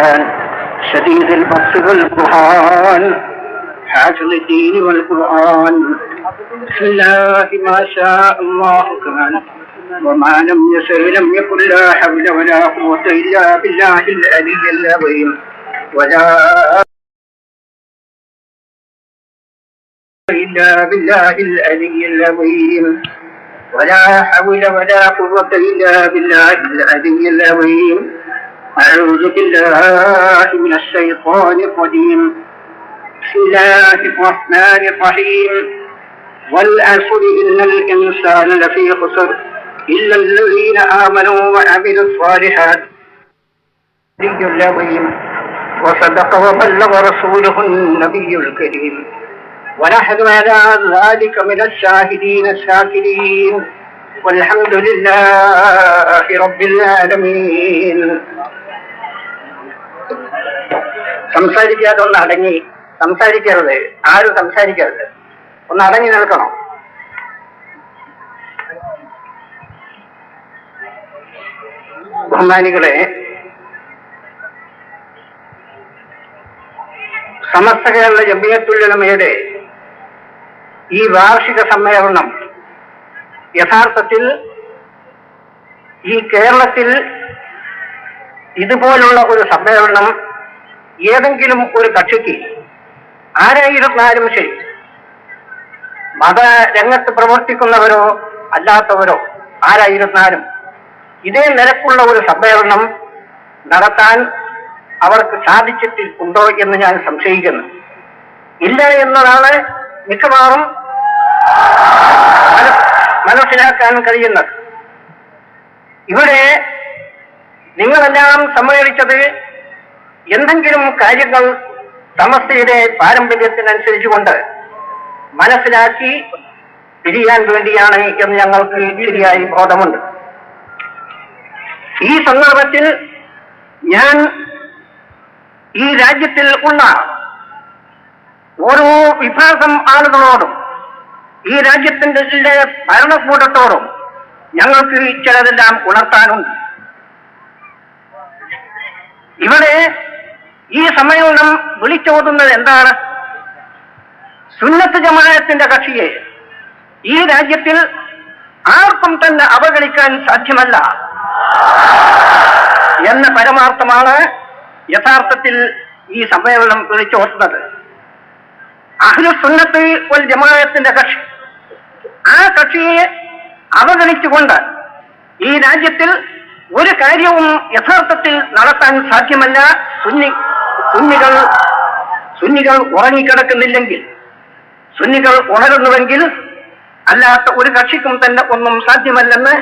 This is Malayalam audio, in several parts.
الرحمن شديد البطش والبرهان حافظ الدين والقرآن بسم الله ما شاء الله كان وما لم يشأ لم يكن لا حول ولا قوة إلا بالله العلي العظيم ولا إلا بالله العلي العظيم ولا حول ولا قوة إلا بالله العلي العظيم أعوذ بالله من الشيطان الرجيم بسم الله الرحمن الرحيم والعصر إن الإنسان لفي خسر إلا الذين آمنوا وعملوا الصالحات العلي العظيم وصدق وبلغ رسوله النبي الكريم ونحن على ذلك من الشاهدين الشاكرين والحمد لله رب العالمين. സംസാരിക്കാതെ ഒന്ന് അടങ്ങി സംസാരിക്കരുത്, ആരും സംസാരിക്കരുത്, ഒന്ന് അടങ്ങി നിൽക്കണം. ബഹുമാനികളെ, സമസ്ത കേരള ജമിയത്തുൽ ഉലമയുടെ ഈ വാർഷിക സമ്മേളനം യഥാർത്ഥത്തിൽ ഈ കേരളത്തിൽ ഇതുപോലുള്ള ഒരു സമ്മേളനം ഏതെങ്കിലും ഒരു കക്ഷിക്ക് ആരായിരുന്നാലും ശരി, മതരംഗത്ത് പ്രവർത്തിക്കുന്നവരോ അല്ലാത്തവരോ ആരായിരുന്നാലും ഇതേ നിരക്കുള്ള ഒരു സമ്മേളനം നടത്താൻ അവർക്ക് സാധിച്ചിട്ടുണ്ടോ എന്ന് ഞാൻ സംശയിക്കുന്നു. ഇല്ല എന്നതാണ് മിക്കവാറും മനസ്സിലാക്കാൻ കഴിയുന്നത്. ഇവിടെ നിങ്ങളെല്ലാം സമ്മേളിച്ചത് എന്തെങ്കിലും കാര്യങ്ങൾ സമസ്തയുടെ പാരമ്പര്യത്തിനനുസരിച്ചുകൊണ്ട് മനസ്സിലാക്കി പിരിയാൻ വേണ്ടിയാണ് എന്ന് ഞങ്ങൾക്ക് ശരിയായി ബോധമുണ്ട്. ഈ സന്ദർഭത്തിൽ ഞാൻ ഈ രാജ്യത്തിൽ ഉള്ള ഓരോ വിഭാഗം ആളുകളോടും ഈ രാജ്യത്തിന്റെ ഭരണകൂടത്തോടും ഞങ്ങൾക്ക് ചിലതെല്ലാം ഉണർത്താനുണ്ട്. ഇവിടെ ഈ സമ്മേളനം വിളിച്ചോതുന്നത് എന്താണ്? സുന്നത്ത് ജമാഅത്തിന്റെ കക്ഷിയെ ഈ രാജ്യത്തിൽ ആർക്കും തന്നെ അവഗണിക്കാൻ സാധ്യമല്ല എന്ന പരമാർത്ഥമാണ് യഥാർത്ഥത്തിൽ ഈ സമ്മേളനം വിളിച്ചോട്ടുന്നത്. അഹ്ലുസുന്നത്ത് വൽ ജമാഅത്തിന്റെ കക്ഷി, ആ കക്ഷിയെ അവഗണിച്ചുകൊണ്ട് ഈ രാജ്യത്തിൽ ഒരു കാര്യവും യഥാർത്ഥത്തിൽ നടത്താൻ സാധ്യമല്ല. സുന്നികൾ ഉറങ്ങിക്കിടക്കുന്നില്ലെങ്കിൽ, സുന്നികൾ ഉണരുന്നുവെങ്കിൽ അല്ലാത്ത ഒരു കക്ഷിക്കും തന്നെ ഒന്നും സാധ്യമല്ലെന്ന്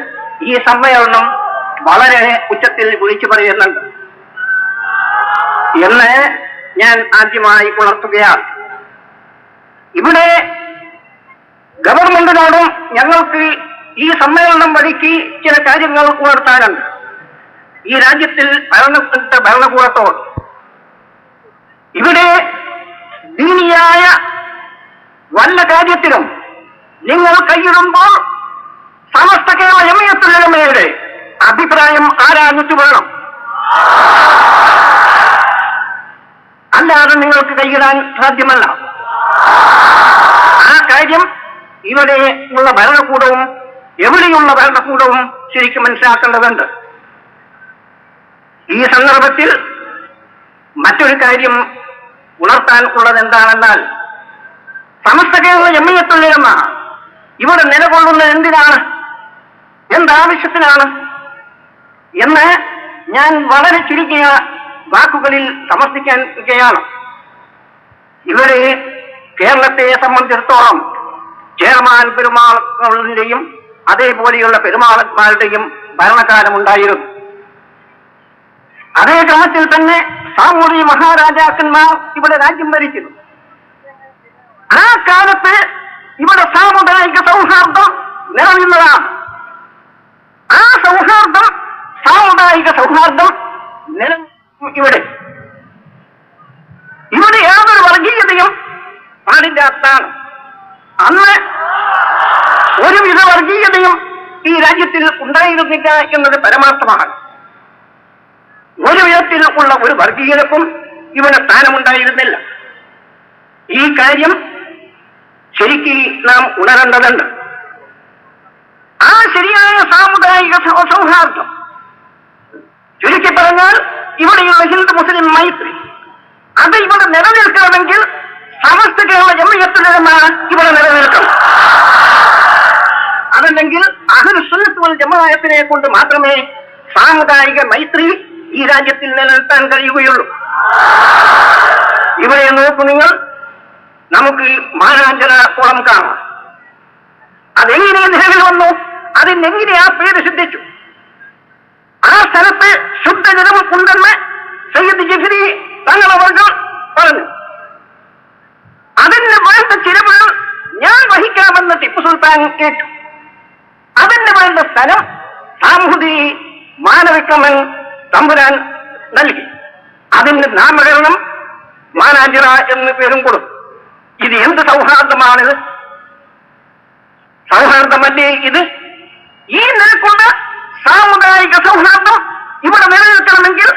ഈ സമ്മേളനം വളരെ ഉച്ചത്തിൽ വിളിച്ചു പറയുന്നുണ്ട് എന്ന് ഞാൻ ആദ്യമായി ഉണർത്തുകയാണ്. ഇവിടെ ഗവൺമെന്റിനോടും ഞങ്ങൾക്ക് ഈ സമ്മേളനം വഴിക്ക് ചില കാര്യങ്ങൾ ഉണർത്താനുണ്ട്. ഈ രാജ്യത്തിൽ ഭരണകൂടത്തോട് ഇവിടെ ദീനിയായ വല്ല കാര്യത്തിലും നിങ്ങൾ കൈയിടുമ്പോൾ സമസ്ത കേരള ജമിയത്തുൽ ഉലമയുടെ അഭിപ്രായം ആരാഞ്ഞിട്ട് വേണം. അല്ലാതെ നിങ്ങൾക്ക് കൈയിടാൻ സാധ്യമല്ല. ആ കാര്യം ഇവിടെ ഉള്ള ഭരണകൂടവും എവിടെയുള്ള ഭരണകൂടവും ശരിക്കും മനസ്സിലാക്കേണ്ടതുണ്ട്. ഈ സന്ദർഭത്തിൽ മറ്റൊരു കാര്യം ഉണർത്താൻ ഉള്ളത് എന്താണെന്നാൽ, സമസ്ത കേരള ജമിയത്തുൽ ഉലമ ഇവിടെ നിലകൊള്ളുന്നത് എന്തിനാണ്, എന്താവശ്യത്തിനാണ് എന്ന് ഞാൻ വളരെ ചുരുക്കിയ വാക്കുകളിൽ സമർത്ഥിക്കുകയാണ്. ഇവിടെ കേരളത്തെ സംബന്ധിച്ചിടത്തോളം ചെയർമാൻ പെരുമാളുടെയും അതേപോലെയുള്ള പെരുമാളന്മാരുടെയും ഭരണകാലം ഉണ്ടായിരുന്നു. അതേ ക്രമത്തിൽ തന്നെ സാമൂതിരി മഹാരാജാക്കന്മാർ ഇവിടെ രാജ്യം ഭരിച്ചിരുന്നു. ആ കാലത്ത് ഇവിടെ സാമുദായിക സൗഹാർദ്ദം നിലനിന്നതാണ്. ആ സാമുദായിക സൗഹാർദ്ദം ഇവിടെ യാതൊരു വർഗീയതയും പാടില്ലാത്തതാണ്. അന്ന് ഒരുവിധ വർഗീയതയും ഈ രാജ്യത്തിൽ ഉണ്ടായിരുന്നില്ല എന്നത് പരമാർത്ഥമാണ്. ഒരു വിധത്തിൽ ഉള്ള ഒരു വർഗീയതക്കും ഇവിടെ സ്ഥാനമുണ്ടായിരുന്നില്ല. ഈ കാര്യം ശരിക്ക് നാം ഉണരേണ്ടതുണ്ട്. ആ ശരിയായ സാമുദായിക സൗഹാർദ്ദം, ചുരുക്കി പറഞ്ഞാൽ ഇവിടെയുള്ള ഹിന്ദു മുസ്ലിം മൈത്രി, അത് ഇവിടെ നിലനിൽക്കണമെങ്കിൽ സമസ്ത കേരള ജംഇയ്യത്തുൽ ഉലമ ഇവിടെ നിലനിൽക്കണം. അതല്ലെങ്കിൽ അഹ്ലു സുന്നത്ത് വൽ ജമാഅത്തിനെ കൊണ്ട് മാത്രമേ സാമുദായിക മൈത്രി ഈ രാജ്യത്തിൽ നിലനിർത്താൻ കഴിയുകയുള്ളൂ. ഇവിടെ നോക്കൂ നിങ്ങൾ, നമുക്ക് മാനാഞ്ചിറ കുളം കാണാം. അതെങ്ങനെ നിലവിൽ വന്നു? അതിനെങ്ങനെ ആ പേര് സിദ്ധിച്ചു? ആ സ്ഥലത്ത് ശുദ്ധജലം ഉണ്ടെന്ന് സയ്യിദ് ജിഫ്രി തങ്ങളവർകൾ പറഞ്ഞു. അതിന് വേണ്ട ചിലവുകൾ ഞാൻ വഹിക്കാമെന്ന് ടിപ്പു സുൽത്താൻ കേട്ടു. അതിന് വേണ്ട സ്ഥലം സാമൂഹ്യ മാനവിക്രമൻ തമ്പുരാൻ നൽകി. അതിന് നാമകരണം മാനാഞ്ചിറ എന്ന് പേരും കൊടുത്തു. ഇത് എന്ത് സൗഹാർദ്ദമാണിത്? സൗഹാർദ്ദമല്ലേ ഇത്? ഈ നിലക്കുള്ള സാമുദായിക സൗഹാർദ്ദം ഇവിടെ നിലനിൽക്കണമെങ്കിൽ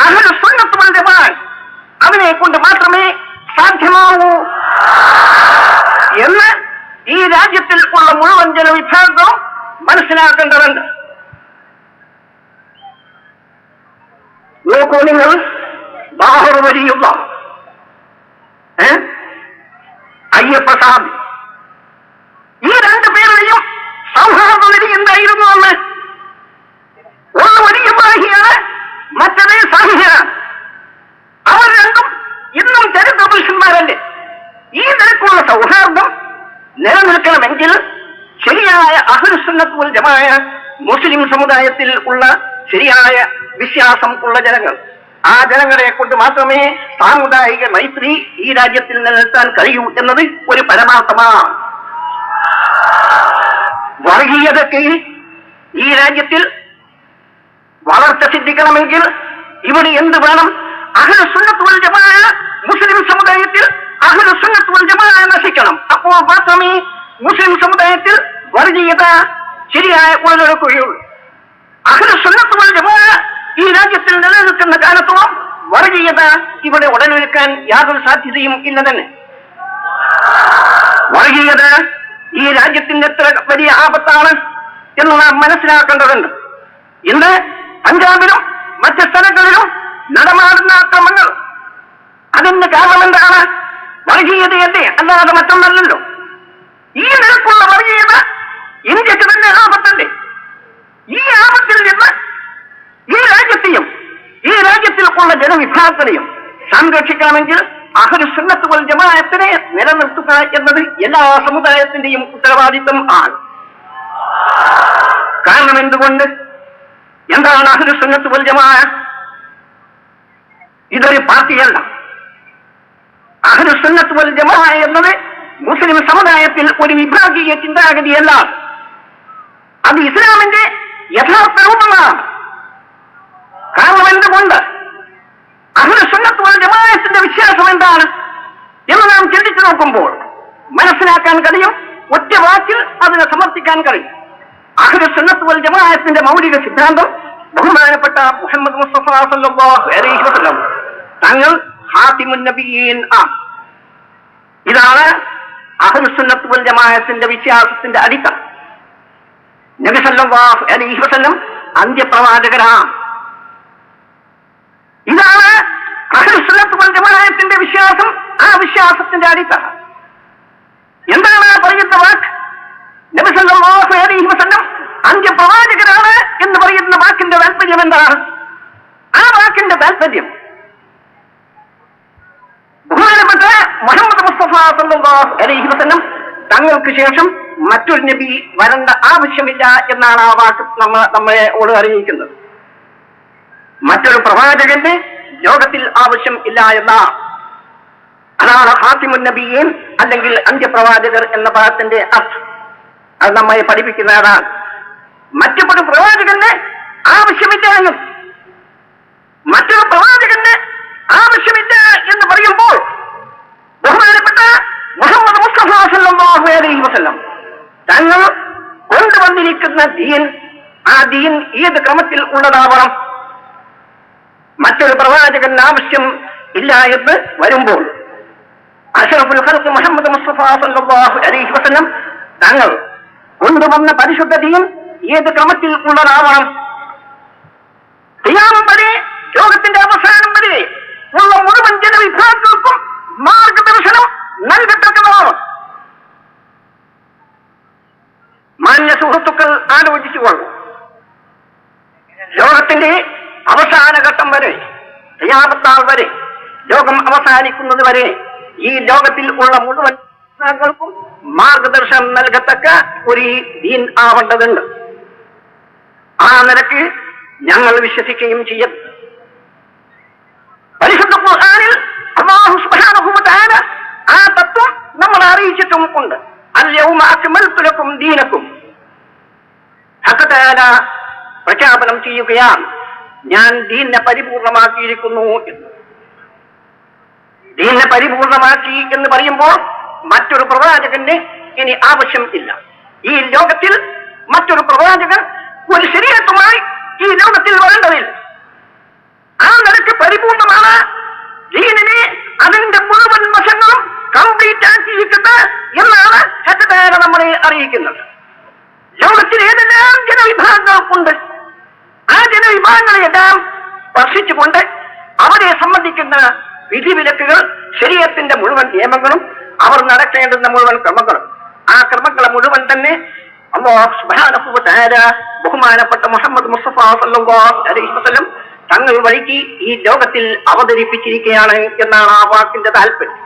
അഹ്ലു സുന്നത്ത് വൽ ജമാഅത്ത് അതിനെ കൊണ്ട് മാത്രമേ സാധ്യമാവൂ എന്ന് ഈ രാജ്യത്തിൽ ഉള്ള മുഴുവൻ ജനവിഭാഗവും മനസ്സിലാക്കേണ്ടതുണ്ട്. നോക്കൂ നിങ്ങൾ, ബാഹർ വലിയുള്ള അയ്യപ്പസാദ്, ഈ രണ്ടു പേരുടെയും സൗഹാർദ്ദ നില എന്തായിരുന്നു എന്ന്? ഒന്ന് വലിയ ബാഹിയാണ്, മറ്റതേ സാഹിയാണ്. അവർ രണ്ടും ഇന്നും ചരിത്ര പുരുഷന്മാരല്ലേ. ഈ നിലക്കുള്ള സൗഹാർദ്ദം നിലനിൽക്കണമെങ്കിൽ ശരിയായ അഹ്ലു സുന്നത്ത് വൽ ജമാഅത്ത് മുസ്ലിം സമുദായത്തിൽ ഉള്ള ശരിയായ വിശ്വാസം ഉള്ള ജനങ്ങൾ, ആ ജനങ്ങളെ കൊണ്ട് മാത്രമേ സാമുദായിക മൈത്രി ഈ രാജ്യത്തിൽ നിലനിർത്താൻ കഴിയൂ എന്നത് ഒരു പരമാർത്ഥമാണ്. വർഗീയതയ്ക്ക് ഈ രാജ്യത്തിൽ വളർച്ച സിദ്ധിക്കണമെങ്കിൽ ഇവിടെ എന്ത് വേണം? അഹ്ലു സുന്നത്ത് വൽ ജമാഅത്ത് മുസ്ലിം സമുദായത്തിൽ അഹ്ലു സുന്നത്ത് വൽ ജമാഅത്ത് നശിക്കണം. അപ്പോൾ മാത്രമേ മുസ്ലിം സമുദായത്തിൽ വർഗീയത ശരിയായ ഉടലെടുക്കുകയുള്ളൂ. അഹ്ലു സുന്നത്ത് വൽ ജമാഅത്ത് ഈ രാജ്യത്തിൽ നിലനിൽക്കുന്ന കാലത്തോളം വർഗീയത ഇവിടെ ഉടലെടുക്കാൻ യാതൊരു സാധ്യതയും ഇല്ല തന്നെ. വർഗീയത ഈ രാജ്യത്തിന്റെ എത്ര വലിയ ആപത്താണ് എന്ന് നാം മനസ്സിലാക്കേണ്ടതുണ്ട്. ഇന്ന് പഞ്ചാബിലും മറ്റ് സ്ഥലങ്ങളിലും നടമാടുന്ന അക്രമങ്ങൾ, അതിന് കാരണം എന്താണ്? വർഗീയതയല്ലേ, അല്ലാതെ മറ്റൊന്നല്ലല്ലോ. ഈ നിലക്കുള്ള വർഗീയത ഇന്ത്യക്ക് തന്നെ ആപത്തല്ലേ. ഈ ആപത്തിൽ നിന്ന് ഈ രാജ്യത്തെയും ഈ രാജ്യത്തിൽ ഉള്ള ജനവിഭാഗത്തിനെയും സംരക്ഷിക്കണമെങ്കിൽ അഹ്ലു സുന്നത്ത് വൽ ജമാഅത്തിനെ നിലനിർത്തുക എന്നത് എല്ലാ സമുദായത്തിന്റെയും ഉത്തരവാദിത്വം ആണ്. കാരണം എന്തുകൊണ്ട്? എന്താണ് അഹ്ലു സുന്നത്ത് വൽ ജമാഅത്ത്? ഇതൊരു പാർട്ടിയല്ല. അഹ്ലു സുന്നത്ത് വൽ ജമാഅത്ത് എന്നത് മുസ്ലിം സമുദായത്തിൽ ഒരു വിഭാഗീയ ചിന്താഗതിയല്ല. അത് ഇസ്ലാമിന്റെ യഥാർത്ഥ രൂപമാണ്. കാരണം എന്തുകൊണ്ട്? അഹ്ലു സുന്നത്ത് വൽ ജമാഅത്തിന്റെ വിശ്വാസം എന്താണ് എന്ന് നാം ചിന്തിച്ചു നോക്കുമ്പോൾ മനസ്സിലാക്കാൻ കഴിയും. ഒറ്റ വാക്കിൽ അതിനെ സമർത്ഥിക്കാൻ കഴിയും. അഹ്ലു സുന്നത്ത് വൽ ജമാഅത്തിന്റെ മൗലിക സിദ്ധാന്തം ബഹുമാനപ്പെട്ട മുഹമ്മദ് മുസ്തഫ സല്ലല്ലാഹു അലൈഹി വസല്ലം തങ്ങൾ ഖാതിമുൻ നബിയീൻ ആണ്. ഇതാണ് അഹ്ലു സുന്നത്ത് വൽ ജമാഅത്തിന്റെ വിശ്വാസത്തിന്റെ അടിത്തറ. നബി സല്ലല്ലാഹു അലൈഹി വസല്ലം അന്ത്യപ്രവാചകരാണ്. ഇതാണ് അഹ്ലു സുന്നത്ത് വൽ ജമാഅത്തിന്റെ വിശ്വാസം. ആ വിശ്വാസത്തിന്റെ അടിത്തറ എന്താണ്? പറയുന്ന വാക്ക് നബി സല്ലല്ലാഹു അലൈഹി വസല്ലം അന്ത്യപ്രവാചകരാണ് എന്ന് പറയുന്ന വാക്കിന്റെ താല്പര്യം എന്താണ്? ആ വാക്കിന്റെ താല്പര്യം ബഹുമാനപ്പെട്ട മുഹമ്മദ് മുസ്തഫ സല്ലല്ലാഹു അലൈഹി വസല്ലം തങ്ങൾക്ക് ശേഷം മറ്റൊരു നബി വരേണ്ട ആവശ്യമില്ല എന്നാണ് ആ വാക്ക് നമ്മളെ അറിയിക്കുന്നത്. മറ്റൊരു പ്രവാചകന്റെ ലോകത്തിൽ ആവശ്യം ഇല്ല എന്ന അതാണ് ഖാതിമുൻ നബിയീൻ അല്ലെങ്കിൽ അന്ത്യപ്രവാചകർ എന്ന പദത്തിന്റെ അർത്ഥം. അത് നമ്മെ പഠിപ്പിക്കുന്നതാണ്. മറ്റൊരു പ്രവാചകന്റെ ആവശ്യമില്ല എന്നും മറ്റൊരു പ്രവാചകന്റെ ആവശ്യമില്ല എന്ന് പറയുമ്പോൾ ബഹുമാനപ്പെട്ട മുഹമ്മദ് മുസ്തഫ സല്ലല്ലാഹു അലൈഹി വസല്ലം തങ്ങൾ കൊണ്ടുവന്നിരിക്കുന്ന ദീൻ, ആ ദീൻ ഏത് ക്രമത്തിൽ ഉള്ളതാവണം? മറ്റൊരു പ്രവാചകൻ ആവശ്യം ഇല്ല എന്ന് വരുമ്പോൾ അഷ്റഫുൽ ഖൽഖ് മുഹമ്മദ് മുസ്തഫ സല്ലല്ലാഹു അലൈഹി വസല്ലം തങ്ങൾ കൊണ്ടുവന്ന പരിശുദ്ധ ദീൻ ഏത് ക്രമത്തിൽ ഉള്ളതാവണം? ഖിയാമം വരെ, ലോകത്തിന്റെ അവസാനം വരെ ഉള്ള മുഴുവൻ ജനവിഭാഗങ്ങൾക്കും മാർഗദർശനം നൽകത്തക്കതാണ്. മാന്യ സുഹൃത്തുക്കൾ ആലോചിച്ചുകൊള്ളു. ലോകത്തിന്റെ അവസാന ഘട്ടം വരെ, ഖിയാമത്ത് നാൾ വരെ, ലോകം അവസാനിക്കുന്നത് വരെ ഈ ലോകത്തിൽ ഉള്ള മുഴുവൻ ൾക്കും മാർഗദർശനം നൽകത്തക്ക ഒരു ദീൻ ആവേണ്ടതുണ്ട്. ആ നിലക്ക് ഞങ്ങൾ വിശ്വസിക്കുകയും ചെയ്യും. പരിശുദ്ധ ഖുർആനിൽ അല്ലാഹു സുബ്ഹാനഹു വ തആല ആ തത്വം നമ്മളെ അറിയിച്ചിട്ടും ഉണ്ട്. അൽയൗമ അക്മൽതു ലക്കും ദീനക്കും. ഹഖ് തആല പ്രഖ്യാപനം ചെയ്യുകയാണ്, ഞാൻ ദീനിനെ പരിപൂർണമാക്കിയിരിക്കുന്നു എന്ന്. ദീനിനെ പരിപൂർണമാക്കി എന്ന് പറയുമ്പോൾ മറ്റൊരു പ്രവാചകന് ഇനി ആവശ്യം ഇല്ല. ഈ ലോകത്തിൽ മറ്റൊരു പ്രവാചകൻ ഒരു ശരീഅത്തുമായി ഈ ലോകത്തിൽ വരേണ്ടതില്ല. ആ നിലക്ക് പരിപൂർണമാണ് ദീനിനെ അതിന്റെ മുഴുവൻ വശങ്ങളും കംപ്ലീറ്റ് ആക്കിയിരിക്കുന്നത് എന്നാണ് ഹഖ് നമ്മളെ അറിയിക്കുന്നത്. ലോകത്തിൽ ഏതെല്ലാം ജനവിഭാഗങ്ങൾക്കുണ്ട്, ആ ജനവിഭാഗങ്ങളെല്ലാം സ്പർശിച്ചുകൊണ്ട് അവരെ സംബന്ധിക്കുന്ന വിധിവിലക്കുകൾ, ശരീഅത്തിന്റെ മുഴുവൻ നിയമങ്ങളും, അവർ നടക്കേണ്ടുന്ന മുഴുവൻ ക്രമങ്ങളും, ആ ക്രമങ്ങളെ മുഴുവൻ തന്നെ അല്ലാഹു സുബ്ഹാനഹു വ തആല ബഹുമാനപ്പെട്ട മുഹമ്മദ് മുസ്തഫ സല്ലല്ലാഹു അലൈഹി വസല്ലം തങ്ങൾ വഴിക്ക് ഈ ലോകത്തിൽ അവതരിപ്പിച്ചിരിക്കുകയാണ് എന്നാണ് ആ വാക്കിന്റെ താല്പര്യം.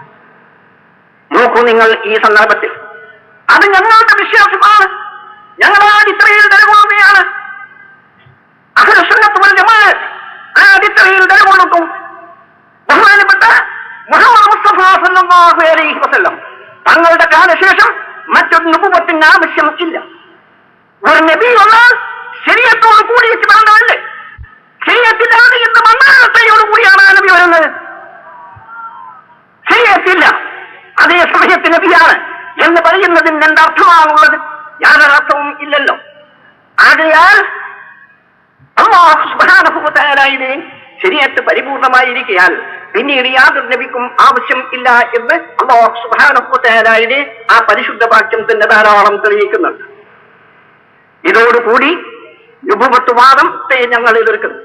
നോക്കൂ നിങ്ങൾ, ഈ സന്ദർഭത്തിൽ അത് ഞങ്ങളുടെ വിശ്വാസമാണ്. ഞങ്ങൾ ആ അടിത്തറയിൽ നിലകൊള്ളുകയാണ്. അഹ്ലുസ് സുന്നത്ത് വൽ ജമാഅത്ത് ആ അടിത്തറയിൽ നിലകൊള്ളുന്നു. ബഹുമാനപ്പെട്ട മുഹമ്മദ് മുസ്തഫ സല്ലല്ലാഹു അലൈഹി വസല്ലം തങ്ങളുടെ കാലശേഷം മറ്റൊരു നബുവത്തിന് ആവശ്യം ഇല്ല. ഒരു നബി വന്നാൽ ശരീഅത്തോട് കൂടിയിട്ട് വന്നതല്ലേ? ശരീഅത്തിലാണ് എന്ന് മണ്ണാട്ടയോട് കൂടിയാണ് ആ നബി വരുന്നത്. ശരീഅത്തില്ല, അതേ സമയത്ത് നബിയാണ് എന്ന് പറയുന്നതിന് എന്തർത്ഥമാണുള്ളത്? യാതൊരർത്ഥവും ഇല്ലല്ലോ. ആകയാൽ അല്ലാഹു സുബ്ഹാനഹു വ തആലയുടെ ശരീഅത്ത് പരിപൂർണമായിരിക്കയാൽ പിന്നീട് യാതൊരു നബിക്കും ആവശ്യം ഇല്ല എന്ന് അല്ലാഹു സുബ്ഹാനഹു വ തആലയുടെ ആ പരിശുദ്ധ വാക്യം തന്നെ ധാരാളം തെളിയിക്കുന്നുണ്ട്. ഇതോടുകൂടി നുബുവത്വവാദത്തെ ഞങ്ങൾ എതിർക്കുന്നു.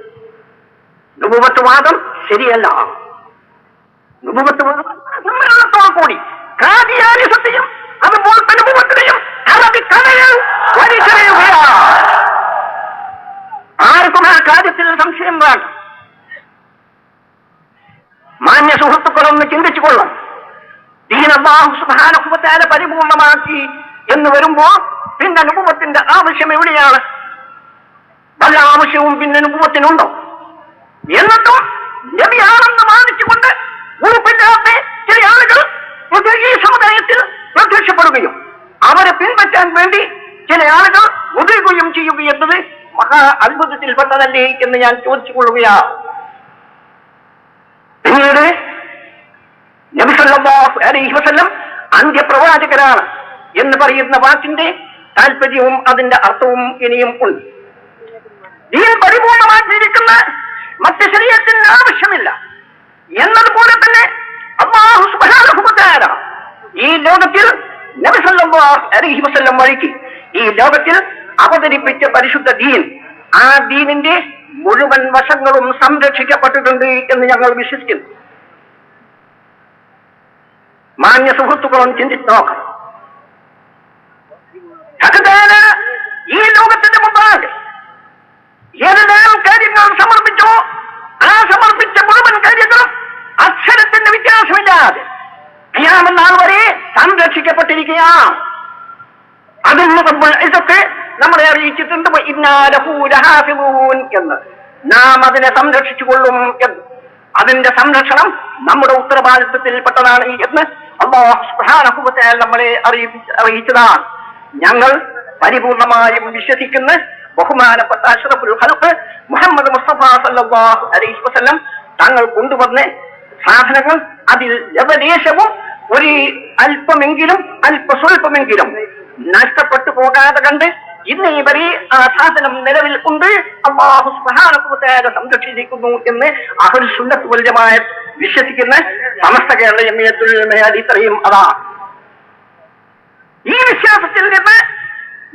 നുബുവത്വവാദം ശരിയല്ല. നുബുവത്വവാദം സമ്മേളനത്തോടു കൂടി കാദിയാനിസത്തെയും അതുപോലെ തന്നെ നുബുവത്തിനെയും അറബിക്കടലിൽ വലിച്ചെറിയുകയാണ്. ആർക്കും ആ കാര്യത്തിൽ സംശയം വേണ്ട. മാന്യ സുഹൃത്തുക്കളൊന്ന് ചിന്തിച്ചു കൊള്ളാം. ദീൻ അല്ലാഹു സുബ്ഹാനഹു വ തആല പരിപൂർണമാക്കി എന്ന് വരുമ്പോൾ പിന്നെ നുബുവത്തിന്റെ ആവശ്യം എവിടെയാണ്? വല്ല ആവശ്യവും പിന്നെ നുബുവത്തിനുണ്ടോ? എന്നിട്ടും നബിയാണെന്ന് വാദിച്ചുകൊണ്ട് ഉറപ്പില്ലാത്ത ചില ആളുകൾ ഈ സമുദായത്തിൽ പ്രത്യക്ഷപ്പെടുകയും അവരെ പിൻപറ്റാൻ വേണ്ടി ചില ആളുകൾ മുതിരുകയും ചെയ്യുകയെന്നത് മഹാ അത്ഭുതത്തിൽപ്പെട്ടതല്ലേ എന്ന് ഞാൻ ചോദിച്ചു കൊള്ളുകയാണ്. പിന്നീട് നബി സല്ലല്ലാഹു അലൈഹി വസല്ലം അന്ത്യപ്രവാചകനാണ് എന്ന് പറയുന്ന വാക്കിന്റെ താല്പര്യവും അതിന്റെ അർത്ഥവും ഇനിയും ഉണ്ട്. ദീൻ പരിപൂർണമാക്കിയിരിക്കുന്ന മറ്റ് ശരീഅത്തിന് ആവശ്യമില്ല എന്നതുപോലെ തന്നെ അല്ലാഹു സുബ്ഹാനഹു വ തആല ഈ ലോകത്തിൽ നബി സല്ലല്ലാഹു അലൈഹി വസല്ലം വഴിക്ക് ഈ ലോകത്തിൽ അവതരിപ്പിച്ച പരിശുദ്ധ ദീൻ, ആ ദീനിന്റെ മുഴുവൻ വശങ്ങളും സംരക്ഷിക്കപ്പെട്ടിട്ടുണ്ട് എന്ന് ഞങ്ങൾ വിശ്വസിക്കുന്നു. മാന്യ സുഹൃത്തുക്കളും ചിന്തിച്ചു നോക്കാം. ഈ ലോകത്തിന്റെ മുമ്പാകെ ഏതെല്ലാം കാര്യങ്ങൾ സമർപ്പിച്ചോ ആ സമർപ്പിച്ച മുഴുവൻ കാര്യങ്ങളും അക്ഷരത്തിന്റെ വ്യത്യാസമില്ലാതെ ഖിയാമത്ത് നാൾ വരെ സംരക്ഷിക്കപ്പെട്ടിരിക്കുകയാണ്. അതിന് ഇതൊക്കെ നമ്മളെ അറിയിച്ചിട്ടുണ്ട് എന്ന്. നാം അതിനെ സംരക്ഷിച്ചുകൊള്ളും എന്ന്. അതിന്റെ സംരക്ഷണം നമ്മുടെ ഉത്തരവാദിത്വത്തിൽപ്പെട്ടതാണ് എന്ന് അല്ലാഹു സുബ്ഹാനഹു വ തആല നമ്മളെ അറിയിച്ചതാണ്. ഞങ്ങൾ പരിപൂർണമായും വിശ്വസിക്കുന്ന ബഹുമാനപ്പെട്ട അഷ്റഫുൽ ഖൽഖ് മുഹമ്മദ് മുസ്തഫ സല്ലല്ലാഹു അലൈഹി വസല്ലം തങ്ങൾ കൊണ്ടുവന്ന സാധനങ്ങൾ അതിൽ ലവലേശവും ഒരു അല്പമെങ്കിലും സ്വല്പമെങ്കിലും നഷ്ടപ്പെട്ടു പോകാതെ കണ്ട് ഇന്ന് ഈ വരി ആ സാധനം നിലവിൽ ഉണ്ട്. അല്ലാഹു സുബ്ഹാനഹു വ തആല സംരക്ഷിച്ചിരിക്കുന്നു എന്ന് അഹ്ലു സുന്നത്ത് വൽ ജമാഅത്ത് വിശ്വസിക്കുന്ന സമസ്ത കേരള ജമിയത്തുൽ ഉലമയുടെ അടിത്തറയും അതാണ്. ഈ വിശ്വാസത്തിൽ നിന്ന്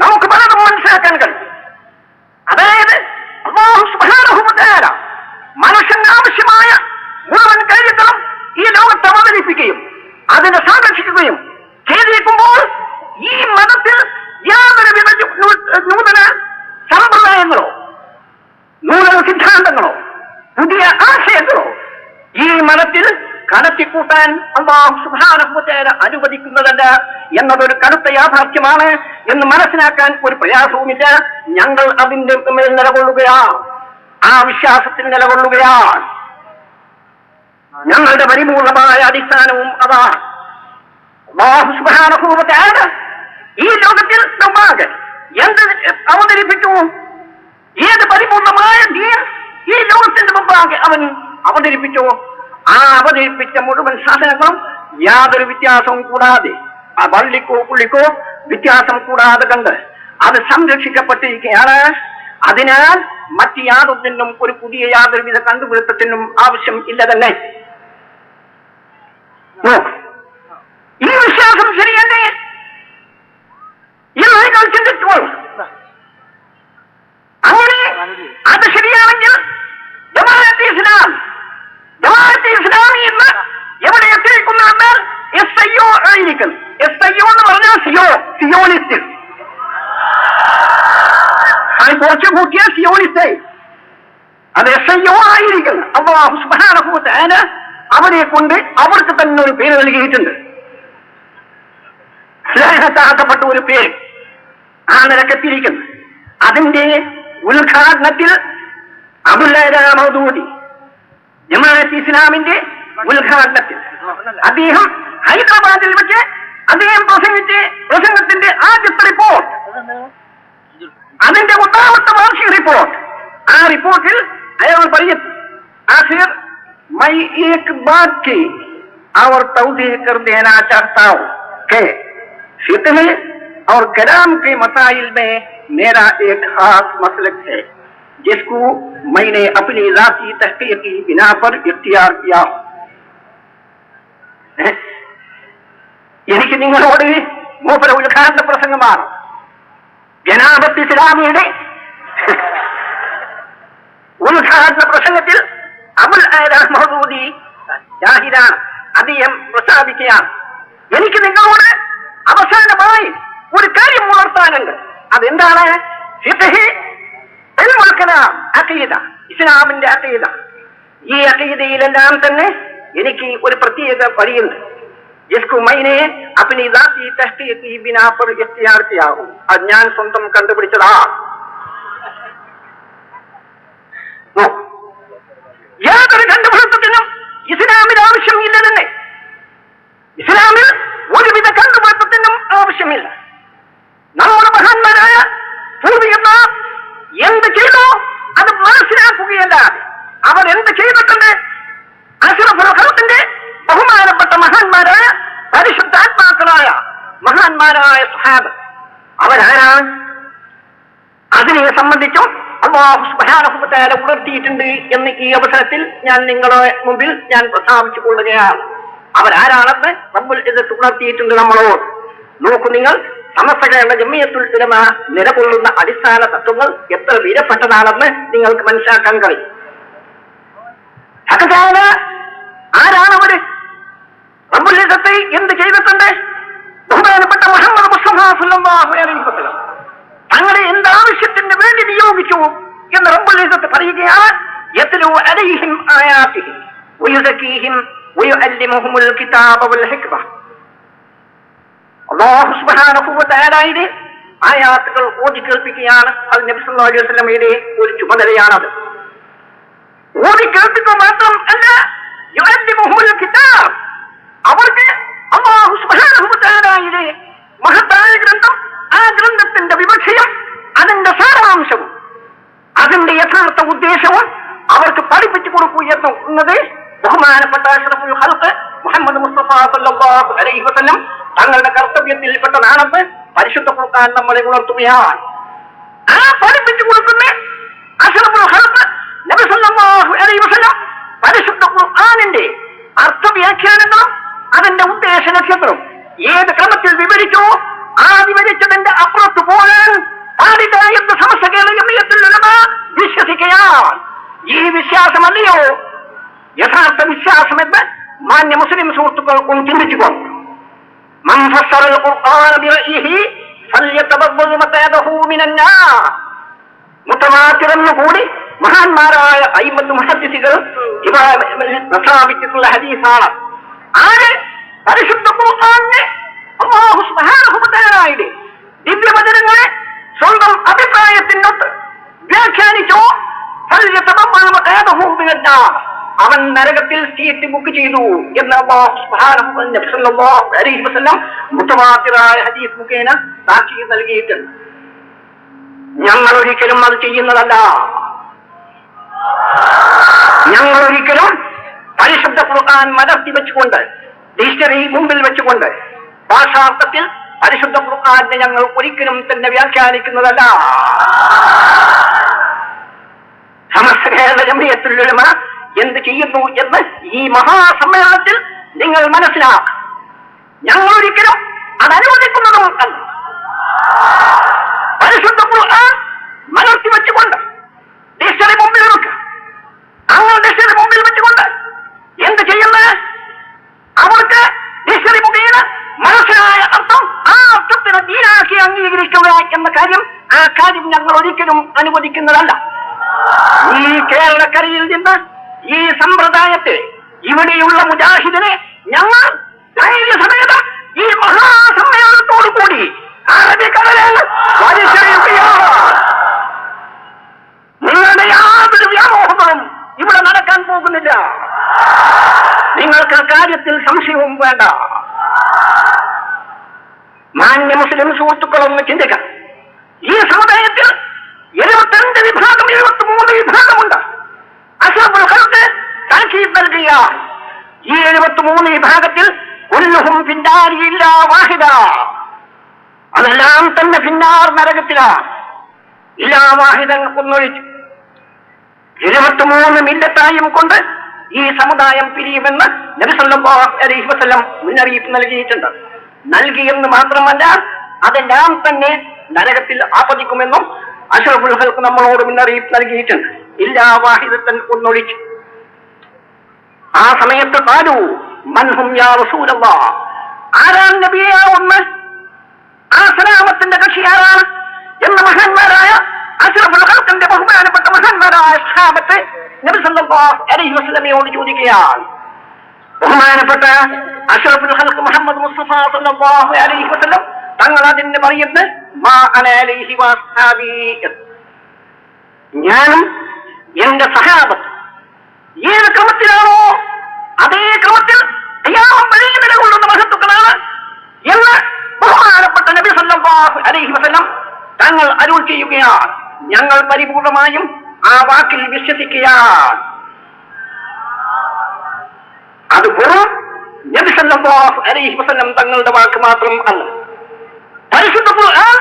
നമുക്ക് പലതും മനസ്സിലാക്കാൻ കഴിയും. അതായത് അല്ലാഹു സുബ്ഹാനഹു വ തആല മനുഷ്യന് ആവശ്യമായ മുഴുവൻ കാര്യങ്ങളും ഈ ലോകത്ത് അവതരിപ്പിക്കുകയും അതിനെ സംരക്ഷിക്കുകയും ചെയ്തിരിക്കുമ്പോൾ ഈ മതത്തിൽ യാതൊരുവിധ നൂതന സമ്പ്രദായങ്ങളോ നൂതന സിദ്ധാന്തങ്ങളോ പുതിയ ആശയങ്ങളോ ഈ മതത്തിൽ കടത്തിക്കൂട്ടാൻ അല്ലാഹു സുബ്ഹാനഹു വ തആല അനുവദിക്കുന്നതല്ല എന്നതൊരു കടുത്ത യാഥാർത്ഥ്യമാണ് എന്ന് മനസ്സിലാക്കാൻ ഒരു പ്രയാസവുമില്ല. ഞങ്ങൾ അതിന്റെ മേൽ നിലകൊള്ളുകയാണ്, ആ വിശ്വാസത്തിൽ നിലകൊള്ളുകയാണ്. ഞങ്ങളുടെ പരിപൂർണമായ അടിസ്ഥാനവും അതാണ്. അല്ലാഹു സുബ്ഹാനഹു വ തആല ഈ ലോകത്തിൽ മുമ്പാകെ എന്ത് അവതരിപ്പിച്ചു? ഏത് പരിപൂർണമായ ദീൻ ഈ ലോകത്തിന്റെ മുമ്പാകെ അവൻ അവതരിപ്പിച്ചു? ആ അവതരിപ്പിച്ച മുഴുവൻ സാധനങ്ങളും യാതൊരു വ്യത്യാസവും കൂടാതെ, ആ വള്ളിക്കോ പുള്ളിക്കോ വ്യത്യാസം കൂടാതെ കണ്ട് അത് സംരക്ഷിക്കപ്പെട്ടിരിക്കുകയാണ്. അതിനാൽ മറ്റ് യാതൊന്നിനും ഒരു പുതിയ യാതൊരുവിധ കണ്ടുപിടുത്തത്തിനും ആവശ്യം ഇല്ല തന്നെ. ഈ വിശ്വാസം ശരിയല്ലേ എന്ന് നിങ്ങൾ ചിന്തിച്ചോൾ. അങ്ങനെ അത് ശരിയാണെങ്കിൽ ജമാഅത്തെ ഇസ്ലാമി എന്ന് എവിടെ എത്തിയിരിക്കുന്ന SIO ആയിരിക്കുന്നു. SIO എന്ന് പറഞ്ഞാൽ സിയോണിസ്റ്റ്. അത് കുറച്ച് കൂട്ടിയ സിയോണിസ്റ്റ്, അത് SIO ആയിരിക്കുന്നു. അല്ലാഹു സുബ്ഹാനഹു വ തആല അവരെ കൊണ്ട് അവർക്ക് തന്നെ ഒരു പേര് നൽകിയിട്ടുണ്ട്, സ്നേഹത്താക്കപ്പെട്ട ഒരു പേര് ആ നിലക്കെത്തിയിരിക്കുന്നു. അതിന്റെ ഉദ്ഘാടനത്തിൽ അബ്ദുൽ മൗദൂദി ജമാഅത്തെ ഇസ്ലാമിന്റെ ഉദ്ഘാടനത്തിൽ അദ്ദേഹം ഹൈദരാബാദിൽ വെച്ച് അദ്ദേഹം പ്രസംഗത്തിന്റെ ആദ്യത്തെ റിപ്പോർട്ട്, അതിന്റെ 10ാമത്തെ വാർഷിക റിപ്പോർട്ട്, ആ റിപ്പോർട്ടിൽ അയാൾ പറയും, आखिर मैं एक बात की और तौजीह कर देना चाहता हूं कि फिक़्ह और कलाम के मसाइल में मेरा एक खास मसलक है जिसको मैंने अपनी ज़ाती तहक़ीक़ की बिना पर इख्तियार किया. എനിക്ക് നിങ്ങളോട് മൂപ്പര ഉദ്ഘാടന പ്രസംഗമാണ്. ജനാബത്ത് ഇസ്ലാമിയുടെ ഉദ്ഘാടന പ്രസംഗത്തിൽ അബുൽ മൗദൂദി ജാഹിദാണ്, അദ്ദേഹം പ്രസ്താവിക്കുകയാണ്, എനിക്ക് നിങ്ങളോട് അവസാനമായി ഒരു കാര്യം ഉണർത്താനുണ്ട്. അതെന്താണ്? ഫിഖ്, ഇൽമുൽ കലാം, അഖീദ, ഇസ്ലാമിന്റെ അഖീദ. ഈ അഖീദയിലെല്ലാം തന്നെ എനിക്ക് ഒരു പ്രത്യേക വഴിയുണ്ട്. जिसको मैंने अपनी ज़ाती तहक़ीक़ की बिना पर इख्तियार किया हूं. അത് ഞാൻ സ്വന്തം കണ്ടുപിടിച്ചതാ. യാതൊരു കണ്ടുപിടുത്തത്തിനും ഇസ്ലാമിൽ ആവശ്യമില്ല തന്നെ. ഇസ്ലാമിൽ ഒരുവിധ കണ്ടുപിടുത്തത്തിനും ആവശ്യമില്ല. നമ്മുടെ മഹാന്മാരായ പൂർവികന്മാർ എന്ത് ചെയ്തോ അത് മനസ്സിലാക്കുകയല്ലാതെ അവർ എന്ത് ചെയ്തിട്ടുണ്ട്? അഷ്റഫുൽ ഖൽഖിന്റെ ബഹുമാനപ്പെട്ട മഹാന്മാരായ പരിശുദ്ധാത്മാക്കളായ മഹാന്മാരായ സ്വഹാബ അവരാരാണ്? അതിനെ സംബന്ധിച്ചും അല്ലാഹു സുബ്ഹാനഹു വ തആല ഉണർത്തിയിട്ടുണ്ട് എന്ന് ഈ അവസരത്തിൽ ഞാൻ നിങ്ങളുടെ മുമ്പിൽ ഞാൻ പ്രസ്താവിച്ചു കൊള്ളുകയാണ്. അവരാരാണെന്ന് റബ്ബുൽ ഇസ്സത്ത് ഉണർത്തിയിട്ടുണ്ട് നമ്മളോട്. നോക്കൂ നിങ്ങൾ, സമസ്ത കേരള ജമിയത്തുൽ ഉലമ നിലകൊള്ളുന്ന അടിസ്ഥാന തത്വങ്ങൾ എത്ര വിലപ്പെട്ടതാണെന്ന് നിങ്ങൾക്ക് മനസ്സിലാക്കാൻ കഴിയും. ആരാണവര്? റബ്ബുൽ ഇസ്സത്ത് എന്ത് ചെയ്തിട്ടുണ്ട്? ബഹുമാനപ്പെട്ട മുഹമ്മദ് മുസ്തഫ സ്വല്ലല്ലാഹു അലൈഹി വസല്ലം തങ്ങളെ എന്താവശ്യത്തിന് വേണ്ടി നിയോഗിച്ചു എന്ന് റബ്ബുൽ ഇസ്സത്ത് പറയുകയാണ്. യത്ലു അലൈഹിം ആയാതിഹി വയുസക്കീഹിം വയുഅല്ലിമുഹുൽ കിതാബ വൽ ഹിക്മ. അല്ലാഹു സുബ്ഹാനഹു വ തആലയുടെ ആയാത്തുകൾ ഓതി കേൾപ്പിക്കുകയാണ്. അത് നബി സല്ലല്ലാഹു അലൈഹി വസല്ലമയുടെ ഒരു ചുമതലയാണത്. ഓതി കേൾപ്പിക്കുക മാത്രം അല്ല, യുഅല്ലിമുഹുൽ കിതാബ്, അവർക്ക് അല്ലാഹു സുബ്ഹാനഹു വ തആലയുടെ മഹത്തായ ഗ്രന്ഥം, ആ ഗ്രന്ഥത്തിന്റെ വിവക്ഷയും അതിന്റെ സാരാംശവും അതിന്റെ യഥാർത്ഥ ഉദ്ദേശവും അവർക്ക് പഠിപ്പിച്ചു കൊടുക്കുക എന്നത് ബഹുമാനപ്പെട്ട അഷ്റഫുൽ ഖൽഖ് മുഹമ്മദ് മുസ്തഫ സല്ലല്ലാഹു അലൈഹി വസല്ലം തങ്ങളുടെ കർത്തവ്യത്തിൽപ്പെട്ടതാണെന്ന് പരിശുദ്ധ ഖുർആൻ നമ്മളെ ഉണർത്തുകയാണ്. പഠിപ്പിച്ചു കൊടുക്കുന്ന അഷ്റഫുൽ ഖൽഖ് നബി സല്ലല്ലാഹു അലൈഹി വസല്ലം പരിശുദ്ധ ഖുർആനിന്റെ അർത്ഥവ്യാഖ്യാനങ്ങളും അതിന്റെ ഉദ്ദേശ ലക്ഷ്യങ്ങളും ഏത് ക്രമത്തിൽ വിവരിച്ചോ ആ വിവരിച്ചതിന്റെ അപ്പുറത്ത് പോകാൻ പാടില്ല എന്ന് സമസ്ത കേരള ജംഇയ്യത്തുൽ ഉലമ വിശ്വസിക്കുകയാണ്. ഈ വിശ്വാസമല്ലയോ യഥാർത്ഥ വിശ്വാസമെന്ന് മാന്യ മുസ്ലിം സുഹൃത്തുക്കൾ ഒന്ന് ചിന്തിച്ചുകൊണ്ട് മൻ ഫസ്സറൽ ഖുർആന ബിറഅയിഹി ഫൽയതബവ്വഅ മഖഅദഹു മിനന്നാർ. മുതവാത്തിറെന്ന് കൂടി മഹാന്മാരായ അയിമ്മത്ത് മുഹദ്ദിസുകൾ പ്രസ്താവിച്ചിട്ടുള്ള ഹദീസാണ്. ആര് പരിശുദ്ധ ഖുർആനിനെ അല്ലാഹു സുബ്ഹാനഹു വ തആലയുടെ ദിവ്യവചനങ്ങളെ സ്വന്തം അഭിപ്രായത്തിനൊത്ത് വ്യാഖ്യാനിച്ചോ ഫൽയതബവ്വഅ മഖഅദഹു മിനന്നാർ, അവൻ നരകത്തിൽ സീറ്റ് ബുക്ക് ചെയ്തു എന്ന് അല്ലാഹു സുബ്ഹാനഹു അലൈഹി വസല്ലം മുതവാത്തിറായ ഹദീസ് മുഖേന സാക്ഷി നൽകിയിട്ടുണ്ട്. ഞങ്ങൾ ഒരിക്കലും അത് ചെയ്യുന്നതല്ല. ഞങ്ങൾ ഒരിക്കലും പരിശുദ്ധ ഖുർആൻ മലർത്തി വെച്ചുകൊണ്ട് ഡിക്ഷണറി മുമ്പിൽ വെച്ചുകൊണ്ട് ഭാഷാർത്ഥത്തിൽ പരിശുദ്ധ ഖുർആനെ ഞങ്ങൾ ഒരിക്കലും തന്നെ വ്യാഖ്യാനിക്കുന്നതല്ല. സമസ്ത കേരള ജംഇയ്യത്തുൽ ഉലമ എന്ത് ചെയ്യുന്നു എന്ന് ഈ മഹാസമ്മേളനത്തിൽ നിങ്ങൾ മനസ്സിലാക്കുക. ഞങ്ങൾ ഒരിക്കലും അത് അനുവദിക്കുന്നതും അല്ല. പരിശുദ്ധ ഖുർആൻ മലർത്തി വെച്ചുകൊണ്ട് ഡിക്ഷണറി മുമ്പിൽ വെക്കുക. അങ്ങനെ ഡിക്ഷണറി മുമ്പിൽ വെച്ചുകൊണ്ട് എന്ത് ചെയ്യുന്നത്? അവർക്ക് ഡിക്ഷണറി മുഖേന മനസ്സിലായ അർത്ഥം ആ അർത്ഥത്തിന് ദീനാക്കി അംഗീകരിക്കുക എന്ന കാര്യം, ആ കാര്യം ഞങ്ങൾ ഒരിക്കലും അനുവദിക്കുന്നതല്ല. ഈ കേരളക്കരയിൽ നിന്ന് ഈ സമ്പ്രദായത്തെ ഇവിടെയുള്ള മുജാഹിദിനെ ഞങ്ങൾ ധൈര്യസമേതം ഈ മഹാസമ്മേളനത്തോടു കൂടി അറബിക്കടലിൽ വലിച്ചെറിയുകയാണ്. നിങ്ങളുടെ യാതൊരു വ്യാമോഹങ്ങളും ഇവിടെ നടക്കാൻ പോകുന്നില്ല. നിങ്ങൾക്ക് കാര്യത്തിൽ സംശയവും വേണ്ട. മാന്യ മുസ്ലിം സുഹൃത്തുക്കളൊന്ന് ചിന്തിക്കാം. ഈ സമുദായത്തിൽ 72 വിഭാഗം 73 വിഭാഗമുണ്ട്. അഷ്റഫുൽ ഖൽഖ് താക്കീത് നൽകിയ ഈ 73 വിഭാഗത്തിൽ കുല്ലുഹും ഫിന്നാരി ഇല്ലാ വാഹിദ, അതെല്ലാം തന്നെ ഫിന്നാർ നരകത്തിലാണ്. ഇല്ലാ വാഹിദൻ ഒന്നൊഴിച്ചു 73 മില്ലത്തായും കൊണ്ട് ഈ സമുദായം പിരിയുമെന്ന് നബി സല്ലല്ലാഹു അലൈഹി വസല്ലം മുന്നറിയിപ്പ് നൽകിയിട്ടുണ്ട്. നൽകിയെന്ന് മാത്രമല്ല, അതെല്ലാം തന്നെ നരകത്തിൽ ആപതിക്കുമെന്നും അഷ്റഫുൽ ഖൽഖ് നമ്മളോട് മുന്നറിയിപ്പ് നൽകിയിട്ടുണ്ട്. ഇല്ലാ വാഹിദത്തൻ ഒന്നൊഴിച്ചു. ആ സമയത്ത് ഖാലു മൻഹും യാ റസൂലല്ലാഹ്, ആരാണ് നബിയെ ഒന്ന്? ആ സലാമത്തിന്റെ കക്ഷി ആരാണ് എന്ന മഹാന്മാരായ അഷ്റഫുൽ ഖൽഖിന്റെ ബഹുമാനപ്പെട്ട മഹാന്മാരായ സ്വഹാബത്ത് നബി സല്ലല്ലാഹു അലൈഹി വസല്ലമയോട് ചോദിക്കുകയാണ്. ബഹുമാനപ്പെട്ട അഷ്റഫുൽ ഖൽഖ് മുഹമ്മദ് മുസ്തഫ സല്ലല്ലാഹു അലൈഹി വസല്ലം തങ്ങൾ അതിന് പറയുന്നത് മാ അന അലൈഹി വസ്ഹാബി, ഞാനും എന്റെ സഹാബത്ത് ഏത് ക്രമത്തിലാണോ അതേ ക്രമത്തിൽ നിലകൊള്ളുന്ന മഹത്തുക്കളാണ് എന്ന് ബഹുമാനപ്പെട്ട നബി സല്ലല്ലാഹു അലൈഹി വസല്ലം തങ്ങൾ അരുൾ ചെയ്യുകയാണ്. ഞങ്ങൾ പരിപൂർണമായും ആ വാക്കിൽ വിശ്വസിക്കുകയാണ്. അത് വെറും നബി സല്ലല്ലാഹു അലൈഹി വസല്ലം തങ്ങളുടെ വാക്ക് മാത്രം അല്ല. പരിശുദ്ധ ഖുർആൻ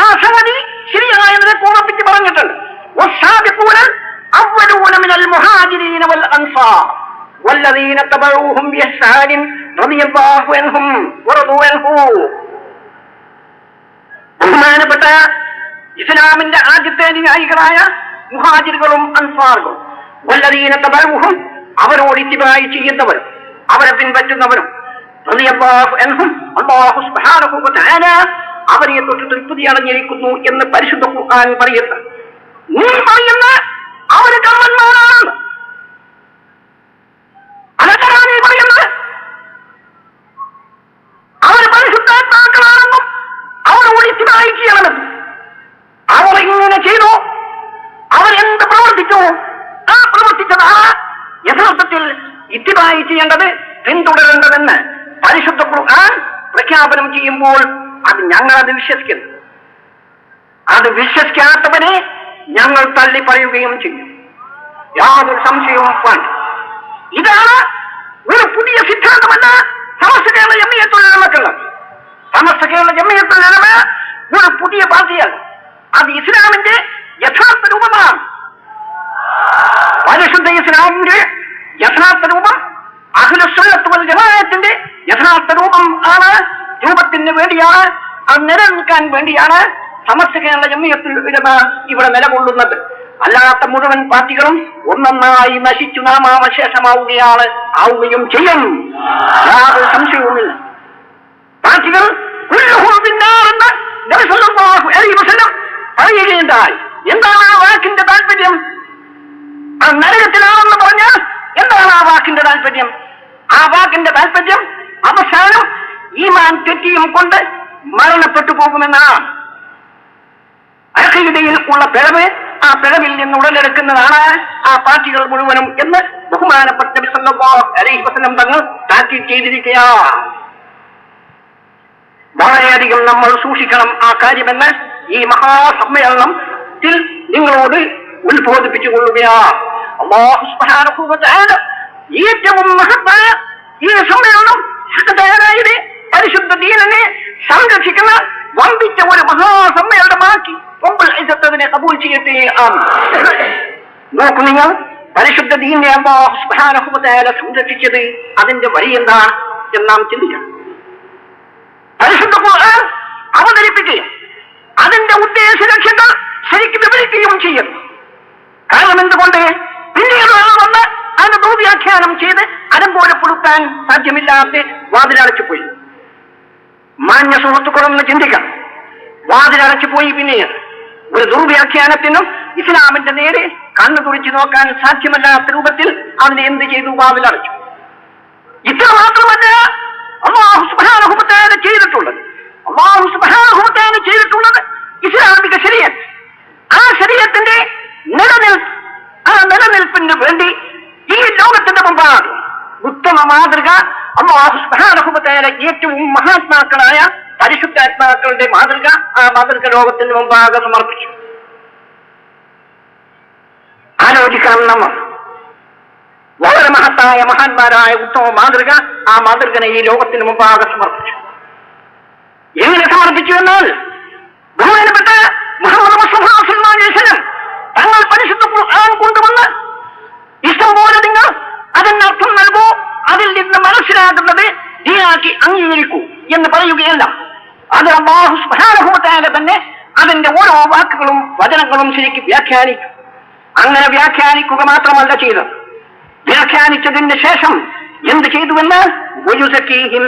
ആ സംഗതി ശരിയായതിനെ ഓർമ്മിപ്പിച്ച് പറഞ്ഞിട്ടുണ്ട്. والسابقون الأولون من المهاجرين والأنصار والذين تبعوهم بإحسان رضي الله عنهم ورضوا عنه. ബഹുമാനപ്പെട്ട ഇസ്ലാമിന്റെ ആദ്യത്തെ അനുയായികളായ മുഹാജിറുകളും അൻസാറുകളും വല്ലദീന തബഉഹും, അവരോട് ഇത്തിബായി ചെയ്യുന്നവരും അവരെ പിൻപറ്റുന്നവരും റളിയല്ലാഹു അൻഹും, അല്ലാഹു സുബ്ഹാനഹു വ തആല അവരെ തൊട്ട് തൃപ്തി അടഞ്ഞിരിക്കുന്നു എന്ന് പരിശുദ്ധ ഖുർആൻ പറയുന്നു. നീ പറയുന്ന അവര് കള്ളന്മാരാണ്, അതൊക്കെയാണ് നീ പറയുന്നത്. അവർ പരിശുദ്ധാത്മാക്കളാണെന്നും അവരോട് ഇത്തിബായി ചെയ്യണമെന്നും. അവർ ഇങ്ങനെ ചെയ്തു, അവരെന്ത് പ്രവർത്തിച്ചു, ആ പ്രവർത്തിച്ചതാണ് യഥാർത്ഥത്തിൽ ഇത്തിബായി ചെയ്യേണ്ടത്, പിന്തുടരേണ്ടതെന്ന് പരിശുദ്ധ ഖുർആൻ പ്രഖ്യാപനം ചെയ്യുമ്പോൾ അത് ഞങ്ങളത് വിശ്വസിക്കുന്നു. അത് വിശ്വസിക്കാത്തവരെ ഞങ്ങൾ തള്ളി പറയുകയും ചെയ്യും. യാതൊരു സംശയവും വേണ്ട. ഇതാണ് ഒരു പുതിയ സിദ്ധാന്തമല്ല സമസ്ത കേരള ജംഇയ്യത്തുൽ ഉലമക്കുള്ളത്. സമസ്ത കേരള ജംഇയ്യത്തുൽ ഉലമ ഒരു പുതിയ പാർട്ടിയല്ല. അത് ഇസ്ലാമിന്റെ യഥാർത്ഥ രൂപമാണ്. പരിശുദ്ധ ഇസ്ലാമിന്റെ യഥാർത്ഥ രൂപം അഹ്ലുസുന്നത്ത് വൽ ജമാഅത്തിന്റെ യഥാർത്ഥ രൂപം ആണ്. രൂപത്തിന് വേണ്ടിയാണ്, അത് നിലനിൽക്കാൻ വേണ്ടിയാണ് സമസ്ത കേരള ജംഇയ്യത്തുൽ ഉലമ ഇവിടെ നിലകൊള്ളുന്നത്. അല്ലാത്ത മുഴുവൻ പാർട്ടികളും ഒന്നൊന്നായി നശിച്ചു ആവുകയും ചെയ്യും. യാതൊരു സംശയവുമില്ല. പാർട്ടികൾ എന്ന് നബി സല്ലല്ലാഹു അലൈഹി വസല്ലം പറയുകയുണ്ടായി. എന്താണ് ആ വാക്കിന്റെ താല്പര്യം? ആ നരകത്തിലാണെന്ന് പറഞ്ഞാൽ എന്താണ് ആ വാക്കിന്റെ താല്പര്യം? ആ വാക്കിന്റെ താല്പര്യം അവസാനം ഈമാൻ തെറ്റിയും കൊണ്ട് മരണപ്പെട്ടു പോകുമെന്നാണ്. അഖീദയിൽ ഉള്ള പിഴവ്, ആ പിഴവിൽ നിന്ന് ഉടലെടുക്കുന്നതാണ് ആ പാർട്ടികൾ മുഴുവനും എന്ന് ബഹുമാനപ്പെട്ട നബി സല്ലല്ലാഹു അലൈഹി വസല്ലം തങ്ങൾ താക്കീത് ചെയ്തിരിക്കുകയാണ്. വളരെയധികം നമ്മൾ സൂക്ഷിക്കണം ആ കാര്യമെന്ന് ഈ മഹാസമ്മേളനത്തിൽ നിങ്ങളോട് ഉത്ബോധിപ്പിച്ചുകൊള്ളുകയാണ്. അല്ലാഹു സുബ്ഹാനഹു വ തആല ഏറ്റവും മഹത്തായ ഈ സമ്മേളനം പരിശുദ്ധ ദീനിനെ സംരക്ഷിക്കുന്ന വമ്പിച്ച ഒരു മഹാസമ്മേളനമാക്കി റബ്ബുൽ ഇസ്സത്ത് അതിനെ കബൂൽ ചെയ്യട്ടെ. നോക്കൂ നിങ്ങൾ, പരിശുദ്ധ ദീനിനെ അല്ലാഹു സുബ്ഹാനഹു വ തആല സംരക്ഷിച്ചത് അതിന്റെ വഴി എന്താണ് എന്ന് നാം ചിന്തിക്കണം. പരിശുദ്ധ ഖുർആൻ അവതരിപ്പിക്കുകയും അതിന്റെ ഉദ്ദേശ ലക്ഷ്യങ്ങൾ ശരിക്കും വിവരിക്കുകയും ചെയ്യുന്നു. കാരണം എന്തുകൊണ്ട്? പിന്നീട് വന്ന് അതിന് ദുർവ്യാഖ്യാനം ചെയ്ത് അലങ്കോലപ്പെടുത്താൻ സാധ്യമില്ലാത്ത വാതിലടച്ചു പോയി. മാന്യ സുഹൃത്തുക്കളൊന്ന് ചിന്തിക്കണം. വാതിലടച്ചു പോയി പിന്നീട് ഒരു ദുർവ്യാഖ്യാനത്തിനും ഇസ്ലാമിന്റെ നേരെ കണ്ണു തുറിച്ചു നോക്കാൻ സാധ്യമല്ലാത്ത രൂപത്തിൽ അതിനെ എന്ത് ചെയ്തു? വാതിലടച്ചു. ഇത്ര മാത്രമല്ല അല്ലാഹു സുബ്ഹാനഹു വ തആല ചെയ്തിട്ടുള്ളത്. അല്ലാഹു സുബ്ഹാനഹു വ തആല ചെയ്തിട്ടുള്ളത് ഇസ്ലാമിക ശരീഅത്ത്. ആ ശരീഅത്തിന്റെ നിലനിൽപ്പിന് വേണ്ടി ഈ ലോകത്തിന്റെ മുമ്പാണ് ഉത്തമ മാതൃക അല്ലാഹു സുബ്ഹാനഹു വ തആല ഏറ്റവും മഹാത്മാക്കളായ പരിശുദ്ധാത്മാക്കളുടെ മാതൃക, ആ മാതൃക ലോകത്തിന് മുമ്പാകെ സമർപ്പിച്ചു. ആലോചിക്കാം നമ്മൾ. വളരെ മഹത്തായ മഹാന്മാരായ ഉത്തമ മാതൃക, ആ മാതൃകനെ ഈ ലോകത്തിന് മുമ്പാകെ സമർപ്പിച്ചു. എങ്ങനെ സമർപ്പിച്ചു എന്നാൽ ബഹുമാനപ്പെട്ട മുഹമ്മദ് മുസ്തഫ സല്ലല്ലാഹു അലൈഹി വസല്ലം തങ്ങൾ പരിശുദ്ധ ഖുർആൻ കൊണ്ടുവന്ന് ഇഷ്ടംപോലെ നിങ്ങൾ അതിനർത്ഥം നൽകൂ, അതിൽ നിന്ന് മനസ്സിലാകുന്നത് ദീനാക്കി അംഗീകരിക്കൂ എന്ന് പറയുകയല്ല. അത് അല്ലാഹു സുബ്ഹാനഹു വ തആല തന്നെ അതിന്റെ ഓരോ വാക്കുകളും വചനങ്ങളും ശരിക്കും വ്യാഖ്യാനിച്ചു. അങ്ങനെ വ്യാഖ്യാനിക്കുക മാത്രമല്ല ചെയ്തത്, വ്യാഖ്യാനിച്ചതിന് ശേഷം എന്ത് ചെയ്തുവെന്ന് വയുസക്കീഹിം,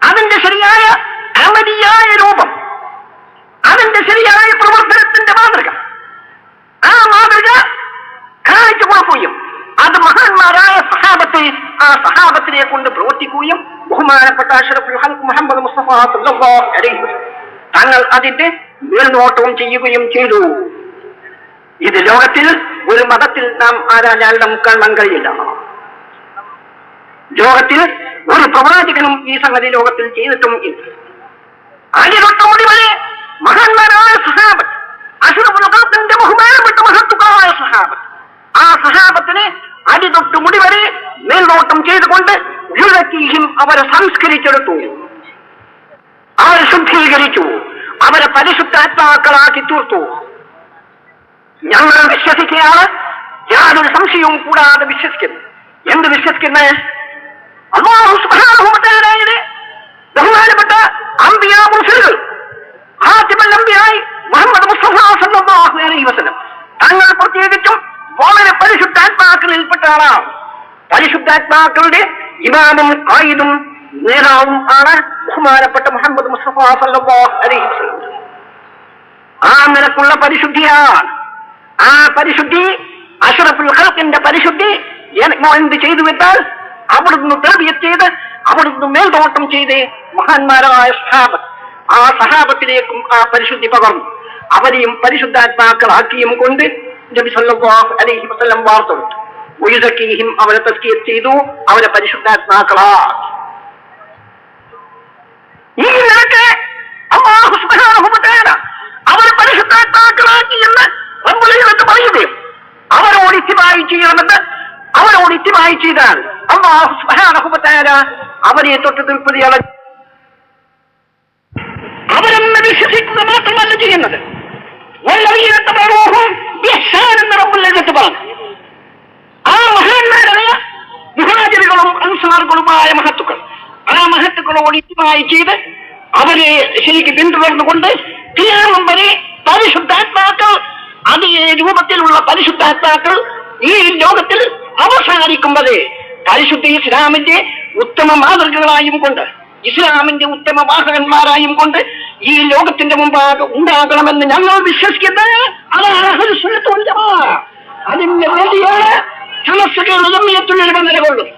അതിന്റെ ശരിയായ അമലിയായ രൂപം, അതിന്റെ ശരിയായ പ്രവർത്തനത്തിന്റെ മാതൃക, ആ മാതൃക കാണിച്ചു കൊടുക്കുകയും അത് മഹാന്മാരായ സഹാബത്തെ, ആ സഹാബത്തിനെ കൊണ്ട് പ്രവർത്തിക്കുകയും ബഹുമാനപ്പെട്ട അഷ്റഫുൽ ഖൽഖ് മുഹമ്മദ് മുസ്തഫ സല്ലല്ലാഹു അലൈഹി വസല്ലം തങ്ങൾ അതിന്റെ മേൽനോട്ടവും ചെയ്യുകയും ചെയ്തു. ഇത് ലോകത്തിൽ ഒരു മതത്തിൽ നാം ആരാഞ്ഞാൽ നമുക്ക് കാണാൻ കഴിയില്ല. ലോകത്തിൽ ഒരു പ്രവാചകനും ഈ സംഗതി ലോകത്തിൽ ചെയ്തിട്ടും ഇല്ല. അടിതൊട്ടുമുടി വരെ മഹാന്മാരായ സഹാബത്ത്, അഷ്റഫുൽ ഖൽഖിന്റെ ബഹുമാനപ്പെട്ട മഹത്തുക്കളായ സഹാബത്ത്, ആ സഹാബത്തിനെ അടിതൊട്ടുമുടി വരെ മേൽനോട്ടം ചെയ്തുകൊണ്ട് അവരെ സംസ്കരിച്ചെടുത്തു, അവരെ ശുദ്ധീകരിച്ചു, അവരെ പരിശുദ്ധാത്മാക്കളാക്കി തീർത്തു. ഞങ്ങൾ വിശ്വസിക്കുകയാണ്, യാതൊരു സംശയവും കൂടാതെ വിശ്വസിക്കുന്നു. എന്ത് വിശ്വസിക്കുന്നത്? അല്ലാഹു സുബ്ഹാനഹു വ തആലയുടെ ബഹുമാനപ്പെട്ട അംബിയാ മുർസലുകൾ ഖാതിമുൽ അംബിയായി മുഹമ്മദ് മുസ്തഫ സല്ലല്ലാഹു അലൈഹി വസല്ലം തങ്ങൾ പ്രത്യേകിച്ചും വളരെ പരിശുദ്ധാത്മാക്കളിൽപ്പെട്ട ആളാണ്. പരിശുദ്ധാത്മാക്കളുടെ ഇമാമും ഖായിദും നേതാവും ആണ് ബഹുമാനപ്പെട്ട മുഹമ്മദ് മുസ്തഫ സല്ലല്ലാഹു അലൈഹി വസല്ലം. ആ നിലക്കുള്ള പരിശുദ്ധിയാണ്. ആ പരിശുദ്ധി അഷ്റഫുൽ ഖൽഖിന്റെ പരിശുദ്ധി എന്ത് ചെയ്തു വെച്ചാൽ അവിടുന്ന് തർബിയത്ത് ചെയ്ത് അവിടുന്ന് മേൽനോട്ടം ചെയ്ത് മഹാന്മാരായ സഹാബത്ത്, ആ സഹാബത്തിലേക്കും ആ പരിശുദ്ധി പകർന്നു. അവരെയും പരിശുദ്ധാത്മാക്കളാക്കിയും കൊണ്ട് നബി സല്ലല്ലാഹു അലൈഹി വസല്ലം വാർത്തെടുത്തു. വയുസക്കീഹിം, അവരെ തസ്കിയത്ത് ചെയ്തു, അവരെ പരിശുദ്ധാത്മാക്കളാക്കി. ഈ നിലക്ക് അല്ലാഹു സുബ്ഹാനഹു വ തആല അവരെ പരിശുദ്ധാത്മാക്കളാക്കി എന്ന് റബ്ബുൽ ഇസ്സത്ത് പറയുകയും അവരോട് ഇത്തിബായി ചെയ്യണമെന്ന് അവരോട് ഇത്തിബായി ചെയ്താൽ അല്ലാഹു സുബ്ഹാനഹു വ തആല അവരെ തൊട്ട് തീർപ്പതിയാണ്. അവരെന്ന് വിശ്വസിക്കുക മാത്രമല്ല ചെയ്യുന്നത്, എന്ന് റബ്ബുൽ ഇസ്സത്ത് പറഞ്ഞു. ആ മഹാന്മാരായ മുഹാജിറുകളും അൻസാറുകളുമായ മഹത്തുക്കൾ, ആ മഹത്തുക്കളോട് ഇതുമായി ചെയ്ത് അവരെ ശരിക്ക് പിന്തുടർന്നുകൊണ്ട് ഖിയാമം വരെ പരിശുദ്ധാത്മാക്കൾ, അതേ രൂപത്തിലുള്ള പരിശുദ്ധാത്മാക്കൾ ഈ ലോകത്തിൽ അവസാനിക്കുമ്പോൾ പരിശുദ്ധ ഇസ്ലാമിന്റെ ഉത്തമ മാതൃകകളായും കൊണ്ട്, ഇസ്ലാമിന്റെ ഉത്തമ വാഹകന്മാരായും കൊണ്ട് ഈ ലോകത്തിന്റെ മുമ്പാകെ ഉണ്ടാകണമെന്ന് ഞങ്ങൾ വിശ്വസിക്കുന്നത്. അതാണ് അഹ്ലുസുന്നത്ത് വൽ ജമാഅ. അതിന് വേണ്ടിയാണ് സമസ്തകൾ ജംഇയ്യത്തുൽ ഉലമ നിലകൊള്ളും.